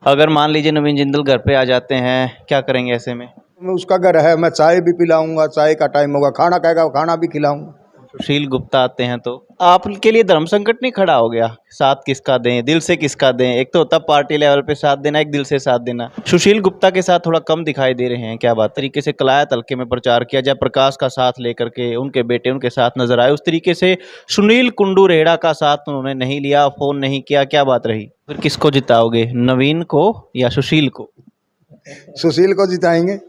अगर मान लीजिए नवीन जिंदल घर पे आ जाते हैं, क्या करेंगे ऐसे में? उसका घर है, मैं चाय भी पिलाऊंगा, चाय का टाइम होगा, खाना खाएगा खाना भी खिलाऊंगा। सुशील गुप्ता आते हैं तो आपके लिए धर्म संकट नहीं खड़ा हो गया? साथ किसका दें, दिल से किसका दें? एक तो होता पार्टी लेवल पे साथ देना, एक दिल से साथ देना। सुशील गुप्ता के साथ थोड़ा कम दिखाई दे रहे हैं, क्या बात? तरीके से कलायत हल्के में प्रचार किया जाए, प्रकाश का साथ लेकर के उनके बेटे उनके साथ नजर आए, उस तरीके से सुनील कुंडू रेड़ा का साथ उन्होंने नहीं लिया, फोन नहीं किया, क्या बात रही? फिर किसको जिताओगे, नवीन को या सुशील को? सुशील को जिताएंगे।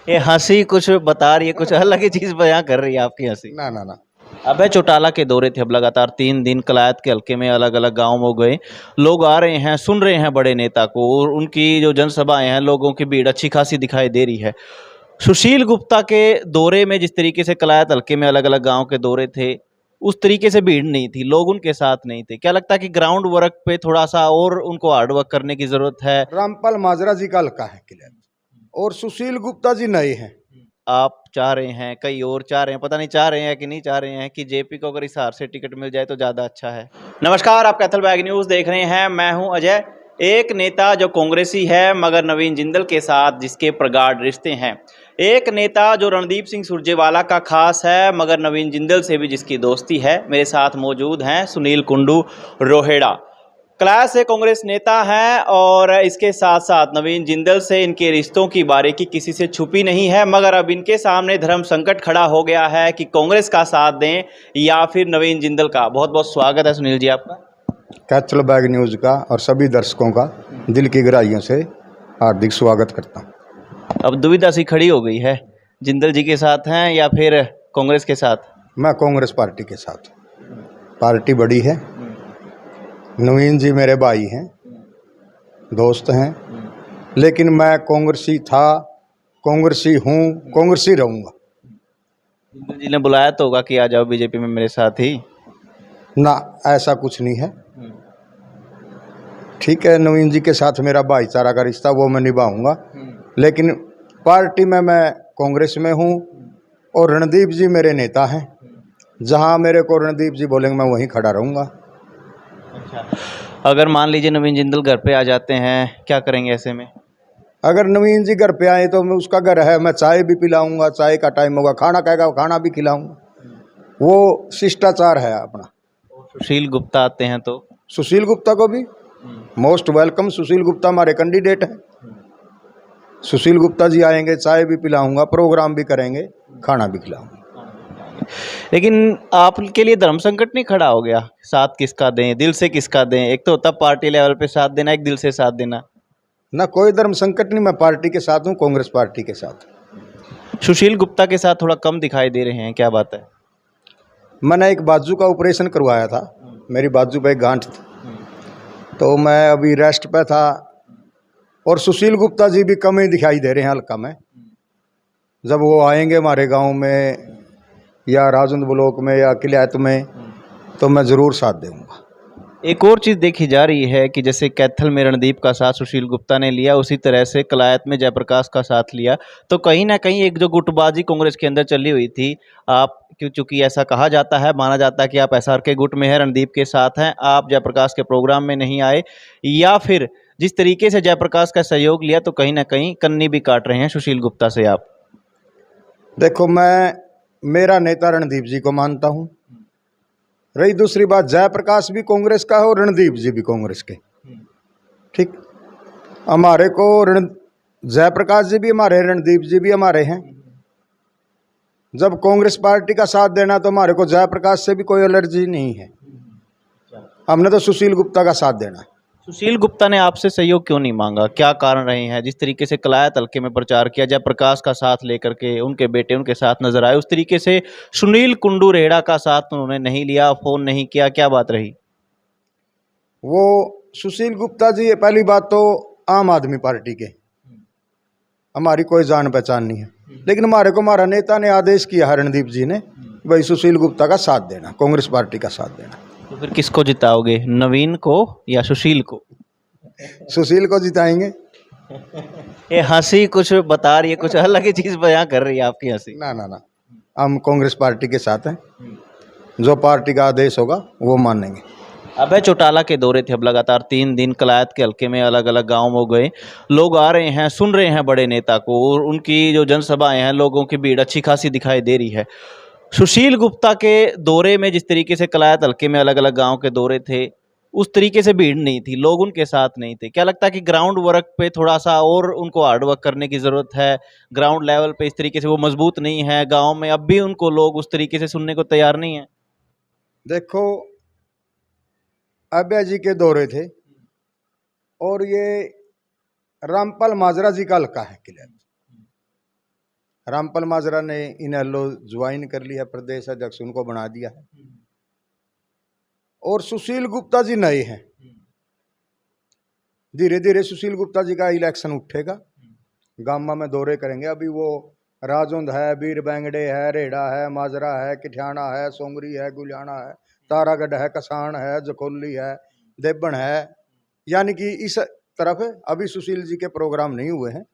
ये हंसी कुछ बता रही है, कुछ अलग ही चीज बयां कर रही है आपकी हंसी। ना ना ना, अभय चौटाला के दौरे थे, अब लगातार 3 दिन कलायत के हल्के में अलग अलग गाँव में गए, लोग आ रहे हैं, सुन रहे हैं बड़े नेता को, और उनकी जो जनसभाएं हैं, लोगों की भीड़ अच्छी खासी दिखाई दे रही है। सुशील गुप्ता के दौरे में जिस तरीके से कलायत हल्के में अलग अलग गाँव के दौरे थे, उस तरीके से भीड़ नहीं थी, लोग उनके साथ नहीं थे। क्या लगता है कि ग्राउंड वर्क पे थोड़ा सा और उनको हार्ड वर्क करने की जरूरत है? रामपाल माजरा जी का हल्का है क्लियर, और सुशील गुप्ता जी नए हैं। आप चाह रहे हैं, कई और चाह रहे हैं, पता नहीं चाह रहे हैं कि नहीं चाह रहे हैं कि जेपी को अगर इस हार से टिकट मिल जाए तो ज़्यादा अच्छा है। नमस्कार, आप कैथल बैग न्यूज़ देख रहे हैं, मैं हूं अजय। एक नेता जो कांग्रेसी है मगर नवीन जिंदल के साथ जिसके प्रगाढ़ रिश्ते हैं, एक नेता जो रणदीप सिंह सुरजेवाला का खास है मगर नवीन जिंदल से भी जिसकी दोस्ती है। मेरे साथ मौजूद हैं सुनील कुंडू रोहेड़ा, क्लास से कांग्रेस नेता हैं, और इसके साथ साथ नवीन जिंदल से इनके रिश्तों की बारीकी किसी से छुपी नहीं है, मगर अब इनके सामने धर्म संकट खड़ा हो गया है कि कांग्रेस का साथ दें या फिर नवीन जिंदल का। बहुत बहुत स्वागत है सुनील जी आपका कैथल बैग न्यूज़ का, और सभी दर्शकों का दिल की गहराइयों से हार्दिक स्वागत करता हूँ। अब दुविधा सी खड़ी हो गई है, जिंदल जी के साथ हैं या फिर कांग्रेस के साथ? मैं कांग्रेस पार्टी के साथ, पार्टी बड़ी है, नवीन जी मेरे भाई हैं, दोस्त हैं, लेकिन मैं कांग्रेसी था, कांग्रेसी हूँ, कांग्रेसी रहूँगा। जिंदल जी ने बुलाया तो होगा कि आ जाओ बीजेपी में मेरे साथ ही? ना, ऐसा कुछ नहीं है। ठीक है, नवीन जी के साथ मेरा भाईचारा का रिश्ता वो मैं निभाऊंगा, लेकिन पार्टी में मैं कांग्रेस में हूँ, और रणदीप जी मेरे नेता हैं। जहाँ मेरे को रणदीप जी बोलेंगे मैं वहीं खड़ा रहूँगा। अच्छा, अगर मान लीजिए नवीन जिंदल घर पे आ जाते हैं, क्या करेंगे ऐसे में? अगर नवीन जी घर पे आए तो मैं, उसका घर है, मैं चाय भी पिलाऊंगा, चाय का टाइम होगा, खाना खाएगा खाना भी खिलाऊंगा। वो शिष्टाचार है अपना। सुशील गुप्ता आते हैं तो? सुशील गुप्ता को भी मोस्ट वेलकम। सुशील गुप्ता हमारे कैंडिडेट हैं। सुशील गुप्ता जी आएंगे, चाय भी पिलाऊंगा, प्रोग्राम भी करेंगे, खाना भी खिलाऊंगा। लेकिन आपके लिए धर्म संकट नहीं खड़ा हो गया? साथ किसका दें, दिल से किसका दें? एक तो होता पार्टी लेवल पे साथ देना, एक दिल से साथ देना। ना, कोई धर्म संकट नहीं, मैं पार्टी के साथ हूँ, कांग्रेस पार्टी के साथ। सुशील गुप्ता के साथ थोड़ा कम दिखाई दे रहे हैं, क्या बात है? मैंने एक बाजू का ऑपरेशन करवाया था, मेरी बाजू पे एक गांठ थी, तो मैं अभी रेस्ट पे था, और सुशील गुप्ता जी भी कम ही दिखाई दे रहे हैं, हल्का में। जब वो आएंगे हमारे गांव में या राजन ब्लॉक में या किलियात में, तो मैं ज़रूर साथ दूंगा। एक और चीज़ देखी जा रही है कि जैसे कैथल में रणदीप का साथ सुशील गुप्ता ने लिया, उसी तरह से कलायत में जयप्रकाश का साथ लिया, तो कहीं ना कहीं एक जो गुटबाजी कांग्रेस के अंदर चली हुई थी, आप चूंकि ऐसा कहा जाता है, माना जाता है कि आप एसआर के गुट में हैं, रणदीप के साथ हैं, आप जयप्रकाश के प्रोग्राम में नहीं आए, या फिर जिस तरीके से जयप्रकाश का सहयोग लिया, तो कहीं ना कहीं कन्नी भी काट रहे हैं सुशील गुप्ता से आप? देखो, मैं मेरा नेता रणदीप जी को मानता हूँ। रही दूसरी बात, जयप्रकाश भी कांग्रेस का है और रणदीप जी भी कांग्रेस के। ठीक, हमारे को जयप्रकाश जी भी हमारे, रणदीप जी भी हमारे हैं। जब कांग्रेस पार्टी का साथ देना तो हमारे को जयप्रकाश से भी कोई एलर्जी नहीं है, हमने तो सुशील गुप्ता का साथ देना है। सुशील गुप्ता ने आपसे सहयोग क्यों नहीं मांगा, क्या कारण रहे हैं? जिस तरीके से कलायत हल्के में प्रचार किया, जयप्रकाश का साथ लेकर के उनके बेटे उनके साथ नजर आए, उस तरीके से सुनील कुंडू रेड़ा का साथ उन्होंने नहीं लिया, फोन नहीं किया, क्या बात रही? वो सुशील गुप्ता जी, पहली बात तो आम आदमी पार्टी के, हमारी कोई जान पहचान नहीं है, लेकिन हमारे को हमारा नेता ने आदेश किया है, रणदीप जी ने, भाई सुशील गुप्ता का साथ देना, कांग्रेस पार्टी का साथ देना। तो फिर किसको जिताओगे, नवीन को या सुशील को? सुशील को जिताएंगे। ये हंसी कुछ बता रही है, कुछ अलग ही चीज बयां कर रही है आपकी हंसी। ना ना ना, हम कांग्रेस पार्टी के साथ हैं, जो पार्टी का आदेश होगा वो मानेंगे। अभय चौटाला के दौरे थे, अब लगातार 3 दिन कलायत के हल्के में अलग अलग गाँव में गए, लोग आ रहे हैं, सुन रहे हैं बड़े नेता को, और उनकी जो जनसभाएं हैं लोगों की भीड़ अच्छी खासी दिखाई दे रही है। सुशील गुप्ता के दौरे में जिस तरीके से कलायत हल्के में अलग अलग गाँव के दौरे थे, उस तरीके से भीड़ नहीं थी, लोग उनके साथ नहीं थे। क्या लगता है कि ग्राउंड वर्क पे थोड़ा सा और उनको हार्ड वर्क करने की ज़रूरत है? ग्राउंड लेवल पे इस तरीके से वो मजबूत नहीं है, गाँव में अब भी उनको लोग उस तरीके से सुनने को तैयार नहीं है। देखो, अभय जी के दौरे थे और ये रामपाल माजरा जी का हल्का है क्लियर। रामपाल माजरा ने इन्हें लो ज्वाइन कर लिया, प्रदेश अध्यक्ष उनको बना दिया है, और सुशील गुप्ता जी नए हैं। धीरे धीरे सुशील गुप्ता जी का इलेक्शन उठेगा, गामा में दौरे करेंगे। अभी वो राजौंद है, बीर बैंगड़े है, रेड़ा है, माजरा है, किठाना है, सोंगरी है, गुलियाना है, तारागढ़ है, कसान है, जखोली है, देवबन है, यानी कि इस तरफ अभी सुशील जी के प्रोग्राम नहीं हुए हैं।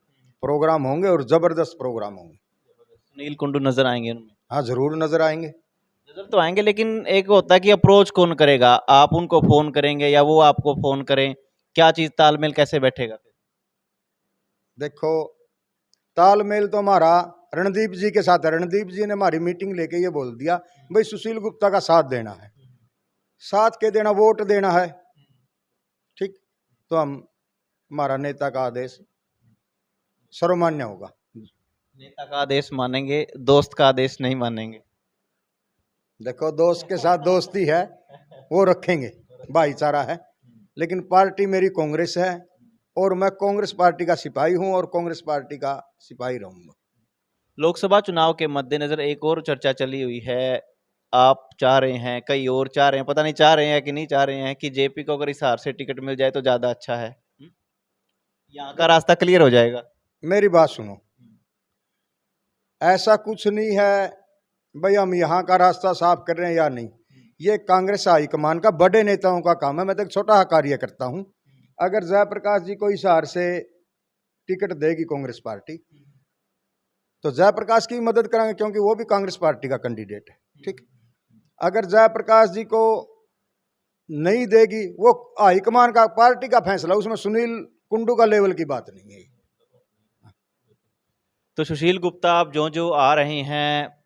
प्रोग्राम होंगे और जबरदस्त प्रोग्राम होंगे। सुनील कुंडू नजर आएंगे उनमें? हाँ, जरूर नजर आएंगे। नजर तो आएंगे, लेकिन एक होता है कि अप्रोच कौन करेगा, आप उनको फोन करेंगे या वो आपको फोन करें, क्या चीज तालमेल कैसे बैठेगा फिर? देखो, तालमेल तो हमारा रणदीप जी के साथ है। रणदीप जी ने हमारी मीटिंग लेके ये बोल दिया, भाई सुशील गुप्ता का साथ देना है, साथ के देना, वोट देना है, ठीक। तो हम, हमारा नेता का आदेश सर्वमान्य होगा। नेता का आदेश मानेंगे, दोस्त का आदेश नहीं मानेंगे? देखो, दोस्त के साथ दोस्ती है, वो रखेंगे, भाईचारा है, लेकिन पार्टी मेरी कांग्रेस है और मैं कांग्रेस पार्टी का सिपाही हूं और कांग्रेस पार्टी का सिपाही रहूंगा। लोकसभा चुनाव के मद्देनजर एक और चर्चा चली हुई है, आप चाह रहे हैं, कई और चाह रहे हैं, पता नहीं चाह रहे हैं कि नहीं चाह रहे हैं, कि जेपी को अगर हिसार से टिकट मिल जाए तो ज्यादा अच्छा है, यहाँ का रास्ता क्लियर हो जाएगा। मेरी बात सुनो, ऐसा कुछ नहीं है भाई हम यहाँ का रास्ता साफ कर रहे हैं या नहीं, ये कांग्रेस हाईकमान का, बड़े नेताओं का काम है। मैं तो एक छोटा कार्य करता हूँ। अगर जयप्रकाश जी को हिसार से टिकट देगी कांग्रेस पार्टी तो जयप्रकाश की मदद करेंगे, क्योंकि वो भी कांग्रेस पार्टी का कैंडिडेट है, ठीक। अगर जयप्रकाश जी को नहीं देगी, वो हाईकमान का, पार्टी का फैसला, उसमें सुनील कुंडू का लेवल की बात नहीं है। तो सुशील गुप्ता आप जो आ रहे हैं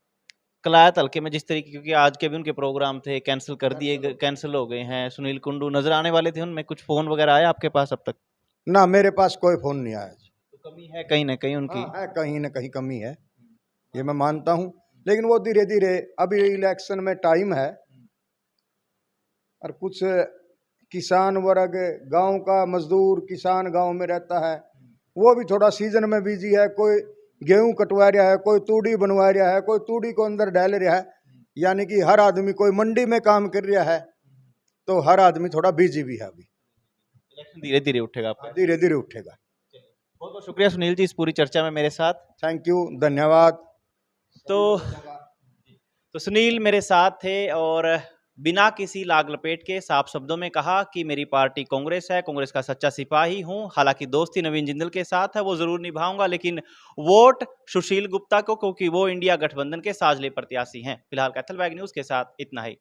कलायत हल्के में, जिस तरीके, क्योंकि आज के भी उनके प्रोग्राम थे, कैंसिल कर दिए, कैंसिल हो गए हैं, सुनील कुंडू नजर आने वाले थे, उनमें कुछ फोन वगैरह आया आपके पास अब तक? ना, मेरे पास कोई फोन नहीं आया। तो कमी है कहीं ना कहीं उनकी। हाँ, है, कहीं ना कहीं कमी है, ये मैं मानता हूँ, लेकिन वो धीरे धीरे, अभी इलेक्शन में टाइम है, और कुछ किसान वर्ग, गांव का मजदूर किसान गांव में रहता है, वो भी थोड़ा सीजन में बिजी है। कोई गेहूं कटवा रहा है, कोई तूड़ी बनवा रहा है, कोई तूड़ी को अंदर डाल रहा है, यानी कि हर आदमी, कोई मंडी में काम कर रहा है, तो हर आदमी थोड़ा बिजी भी है। अभी इलेक्शन धीरे धीरे उठेगा आपका? धीरे धीरे उठेगा। बहुत बहुत शुक्रिया सुनील जी इस पूरी चर्चा में मेरे साथ। थैंक यू, धन्यवाद। तो सुनील मेरे साथ थे और बिना किसी लाग लपेट के साफ शब्दों में कहा कि मेरी पार्टी कांग्रेस है, कांग्रेस का सच्चा सिपाही हूं, हालांकि दोस्ती नवीन जिंदल के साथ है वो जरूर निभाऊंगा, लेकिन वोट सुशील गुप्ता को, क्योंकि वो इंडिया गठबंधन के साझले प्रत्याशी हैं। फिलहाल कैथल बैग न्यूज के साथ इतना ही।